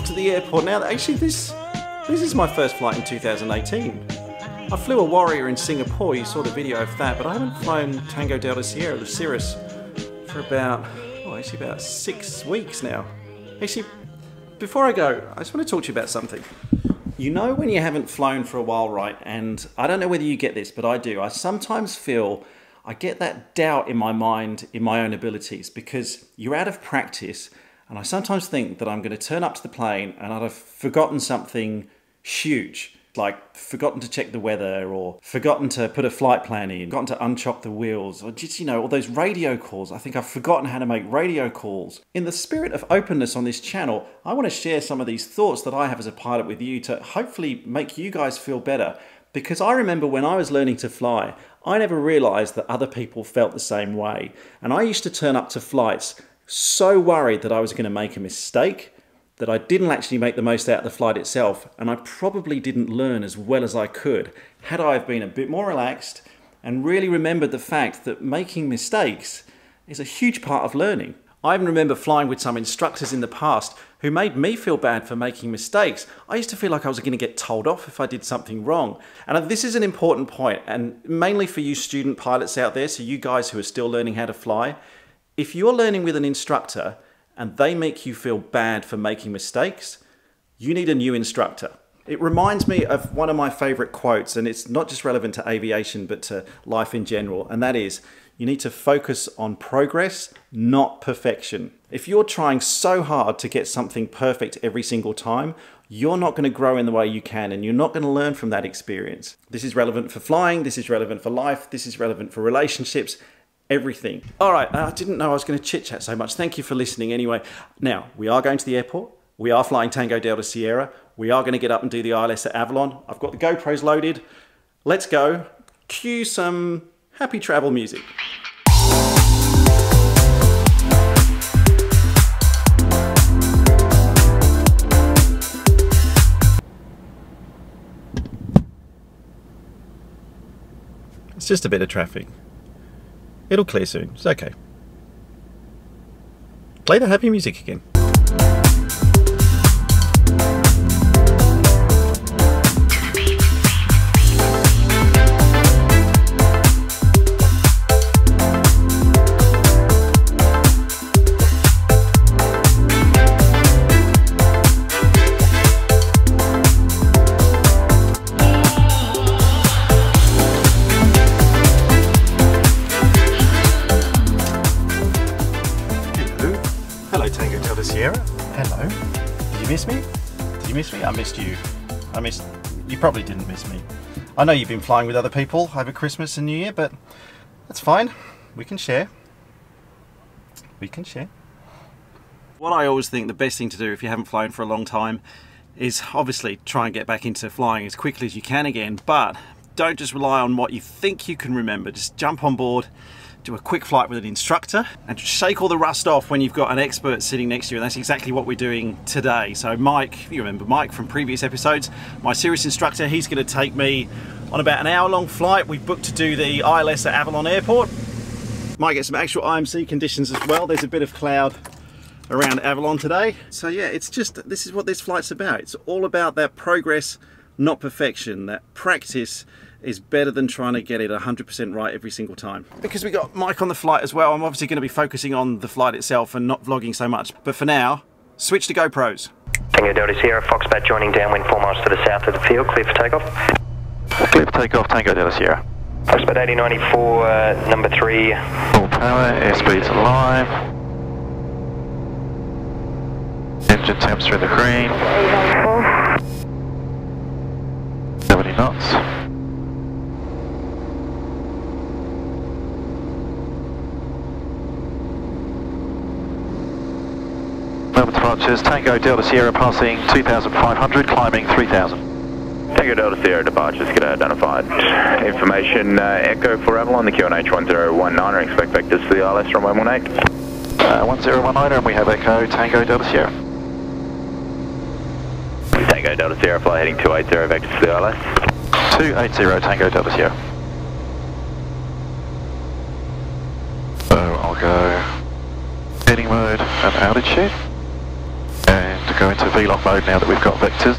off to the airport now. Actually, this is my first flight in 2018. I flew a Warrior in Singapore, you saw the video of that, but I haven't flown Tango Delta Sierra, the Cirrus, for about 6 weeks now. Actually, before I go, I just want to talk to you about something. You know when you haven't flown for a while, right? And I don't know whether you get this, but I do. I sometimes feel I get that doubt in my mind in my own abilities because you're out of practice, and I sometimes think that I'm going to turn up to the plane and I'd have forgotten something huge, like forgotten to check the weather, or forgotten to put a flight plan in, forgotten to unchock the wheels, or just, you know, all those radio calls. I think I've forgotten how to make radio calls. In the spirit of openness on this channel, I want to share some of these thoughts that I have as a pilot with you to hopefully make you guys feel better. Because I remember when I was learning to fly, I never realized that other people felt the same way. And I used to turn up to flights so worried that I was going to make a mistake, that I didn't actually make the most out of the flight itself, and I probably didn't learn as well as I could had I have been a bit more relaxed and really remembered the fact that making mistakes is a huge part of learning. I even remember flying with some instructors in the past who made me feel bad for making mistakes. I used to feel like I was going to get told off if I did something wrong. And this is an important point, and mainly for you student pilots out there, so you guys who are still learning how to fly. If you're learning with an instructor and they make you feel bad for making mistakes, you need a new instructor. It reminds me of one of my favorite quotes, and it's not just relevant to aviation, but to life in general, and that is, you need to focus on progress, not perfection. If you're trying so hard to get something perfect every single time, you're not going to grow in the way you can, and you're not going to learn from that experience. This is relevant for flying, this is relevant for life, this is relevant for relationships, everything. All right, I didn't know I was going to chit chat so much. Thank you for listening anyway. Now, we are going to the airport. We are flying Tango Delta Sierra. We are going to get up and do the ILS at Avalon. I've got the GoPros loaded. Let's go. Cue some happy travel music. It's just a bit of traffic. It'll clear soon, it's okay. Play the happy music again. Tango Delta Sierra. Hello. Did you miss me? Did you miss me? I missed you. You probably didn't miss me. I know you've been flying with other people over Christmas and New Year, but that's fine. We can share. We can share. What I always think the best thing to do if you haven't flown for a long time is obviously try and get back into flying as quickly as you can again, but don't just rely on what you think you can remember. Just jump on board, do a quick flight with an instructor, and just shake all the rust off when you've got an expert sitting next to you, and that's exactly what we're doing today. So Mike, if you remember Mike from previous episodes, my Cirrus instructor, he's going to take me on about an hour-long flight. We've booked to do the ILS at Avalon Airport. Might get some actual IMC conditions as well. There's a bit of cloud around Avalon today. So yeah, it's just, this is what this flight's about. It's all about that progress, not perfection. That practice is better than trying to get it 100% right every single time. Because we got Mike on the flight as well, I'm obviously going to be focusing on the flight itself and not vlogging so much. But for now, switch to GoPros. Tango Delta Sierra, Foxbat joining downwind 4 miles to the south of the field, clear for takeoff. Clear for takeoff, Tango Delta Sierra. Foxbat 8094, number 3. Full power, airspeed's live. Engine temps are in the green. 70 knots. Number departures, Tango Delta Sierra passing 2,500, climbing 3,000. Tango Delta Sierra departures, get identified. Information, Echo for Avalon, the QNH 1019, and expect vectors to the ILS from 118. 1019, and we have Echo Tango Delta Sierra. Tango Delta Sierra, fly heading 280, vectors to the ILS. 280 Tango Delta Sierra. So I'll go heading mode and altitude, and go into VLOC mode now that we've got vectors.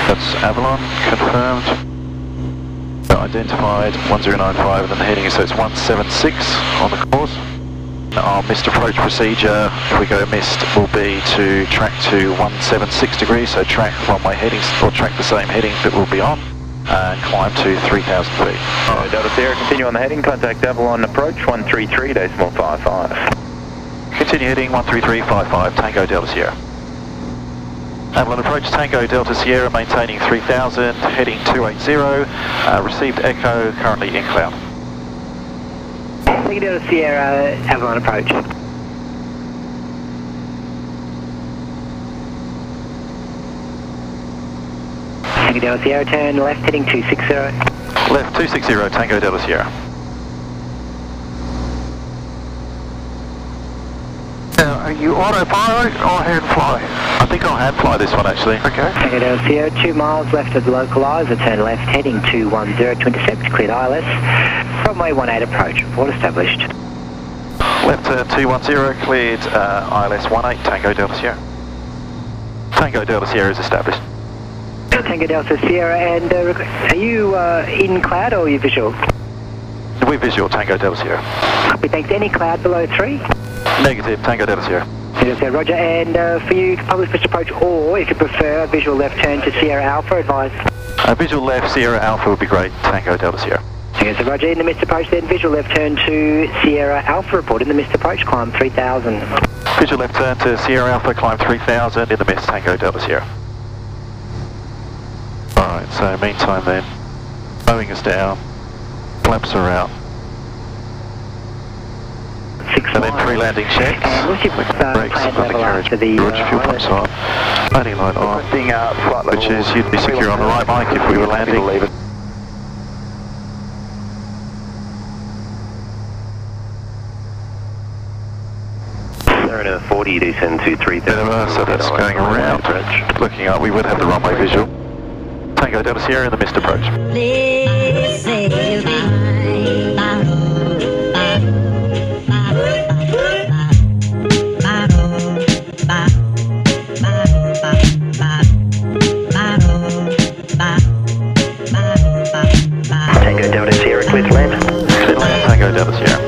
That's Avalon, confirmed. Identified 1095 and then the heading is, so it's 176 on the course. Our missed approach procedure, if we go missed, will be to track to 176 degrees, so track runway headings, or track the same heading that we'll be on, and climb to 3,000 feet. Delta Sierra, continue on the heading, contact Avalon approach 133.55. Continue heading 133.55, Tango Delta Sierra. Avalon approach Tango Delta Sierra, maintaining 3,000, heading 280, received echo, currently in cloud. Tango Delta Sierra, Avalon approach. Tango Delta Sierra, turn left, heading 260. Left 260, Tango Delta Sierra. Are you autopilot or hand fly? I think I'll hand fly this one actually. Okay. Tango Delta Sierra, 2 miles left of the localiser, turn left, heading 210 to intercept, cleared ILS. Runway 18 approach, report established. Left turn 210, cleared ILS 18, Tango Delta Sierra. Tango Delta Sierra is established. Tango Delta Sierra, and are you in cloud or are you visual? We're visual, Tango Delta Sierra. Copy, thanks. Any cloud below 3? Negative, Tango Delta Sierra. Roger, and for you, public missed approach, or if you prefer, visual left turn to Sierra Alpha, advise. Visual left, Sierra Alpha would be great, Tango Delta Sierra. Okay, so Roger, in the missed approach then, visual left turn to Sierra Alpha, report in the missed approach, climb 3,000. Visual left turn to Sierra Alpha, climb 3,000, in the mist, Tango Delta Sierra. Alright, so meantime then, slowing us down, flaps are out. 6 And then pre-landing checks, and what's your brakes, planned level undercarriage, after the fuel pumps on, landing light on, which is you'd be secure on the right mic if we were landing. Sarah 40, descend to 3,000. So that's going around, looking up, we would have the runway visual. Tango Delta Sierra in the missed approach. Tango Delta Sierra, clear to land. Clear to land, Tango Delta Sierra.